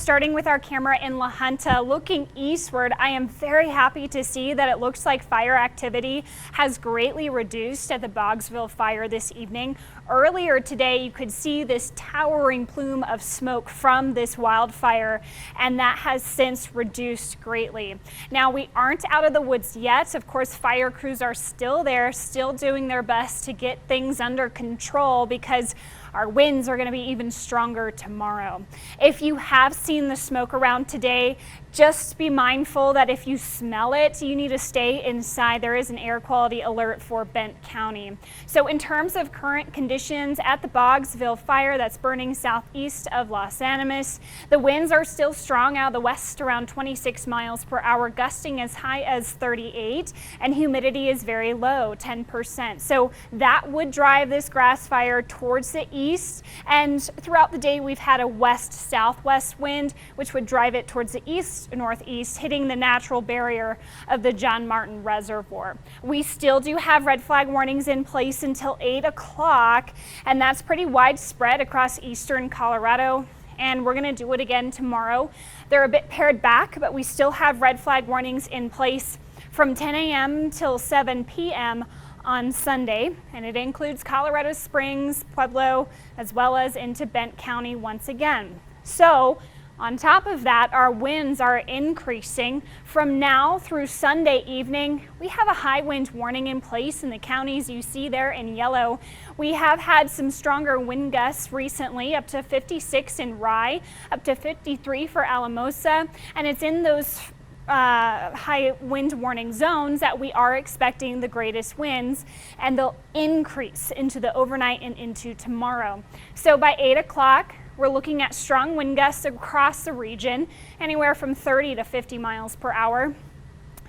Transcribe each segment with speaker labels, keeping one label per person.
Speaker 1: starting with our camera in La Junta, looking eastward, I am very happy to see that it looks like fire activity has greatly reduced at the Boggsville fire this evening. Earlier today, you could see this towering plume of smoke from this wildfire, and that has since reduced greatly. Now, we aren't out of the woods yet. Of course, fire crews are still there, still doing their best to get things under control because our winds are going to be even stronger tomorrow. If you have seen the smoke around today, just be mindful that if you smell it, you need to stay inside. There is an air quality alert for Bent County. So in terms of current conditions at the Boggsville fire that's burning southeast of Los Animas, the winds are still strong out of the west around 26 miles per hour, gusting as high as 38, and humidity is very low, 10%. So that would drive this grass fire towards the east, and throughout the day we've had a west-southwest wind which would drive it towards the east-northeast, hitting the natural barrier of the John Martin Reservoir. We still do have red flag warnings in place until 8 o'clock, and that's pretty widespread across eastern Colorado, and we're going to do it again tomorrow. They're a bit pared back, but we still have red flag warnings in place from 10 a.m. till 7 p.m. on Sunday, and it includes Colorado Springs, Pueblo, as well as into Bent County once again. So on top of that, our winds are increasing. From now through Sunday evening, we have a high wind warning in place in the counties you see there in yellow. We have had some stronger wind gusts recently, up to 56 in Rye, up to 53 for Alamosa, and it's in those high wind warning zones that we are expecting the greatest winds, and they'll increase into the overnight and into tomorrow. So by 8 o'clock, we're looking at strong wind gusts across the region, anywhere from 30 to 50 miles per hour.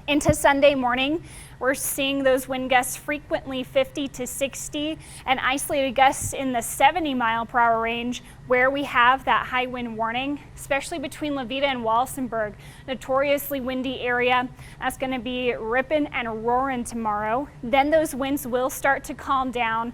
Speaker 1: Into Sunday morning, we're seeing those wind gusts frequently 50 to 60 and isolated gusts in the 70 mile per hour range where we have that high wind warning, especially between Levita and Walsenburg, notoriously windy area. That's going to be ripping and roaring tomorrow. Then those winds will start to calm down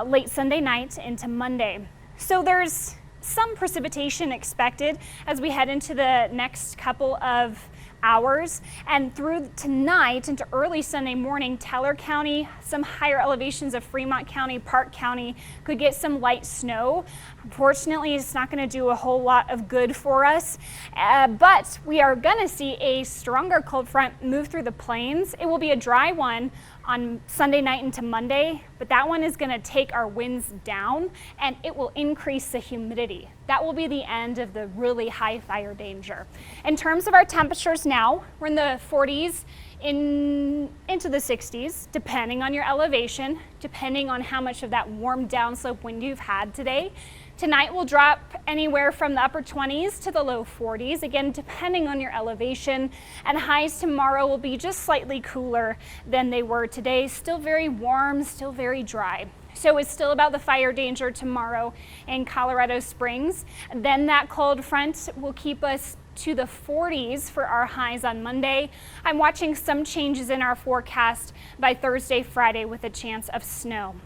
Speaker 1: late Sunday night into Monday. So there's some precipitation expected as we head into the next couple of hours, and through tonight into early Sunday morning, Teller County, some higher elevations of Fremont County, Park County could get some light snow. Unfortunately, it's not going to do a whole lot of good for us, but we are going to see a stronger cold front move through the plains. It will be a dry one on Sunday night into Monday, but that one is going to take our winds down and it will increase the humidity. That will be the end of the really high fire danger. In terms of our temperatures now, we're in the 40s into the 60s, depending on your elevation, depending on how much of that warm downslope wind you've had today. Tonight will drop anywhere from the upper 20s to the low 40s, again, depending on your elevation, and highs tomorrow will be just slightly cooler than they were today. Still very warm, still very dry. So it's still about the fire danger tomorrow in Colorado Springs. Then that cold front will keep us to the 40s for our highs on Monday. I'm watching some changes in our forecast by Thursday, Friday with a chance of snow.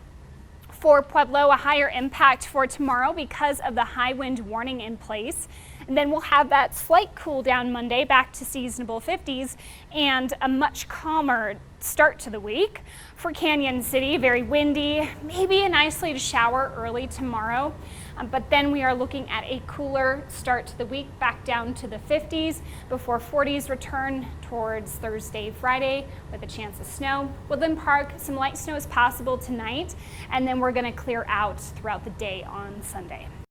Speaker 1: For Pueblo, a higher impact for tomorrow because of the high wind warning in place. And then we'll have that slight cool down Monday back to seasonable 50s and a much calmer start to the week. For Canyon City, very windy, maybe an isolated shower early tomorrow. But then we are looking at a cooler start to the week, back down to the 50s before 40s return towards Thursday, Friday with a chance of snow. Woodland Park, some light snow is possible tonight, and then we're going to clear out throughout the day on Sunday.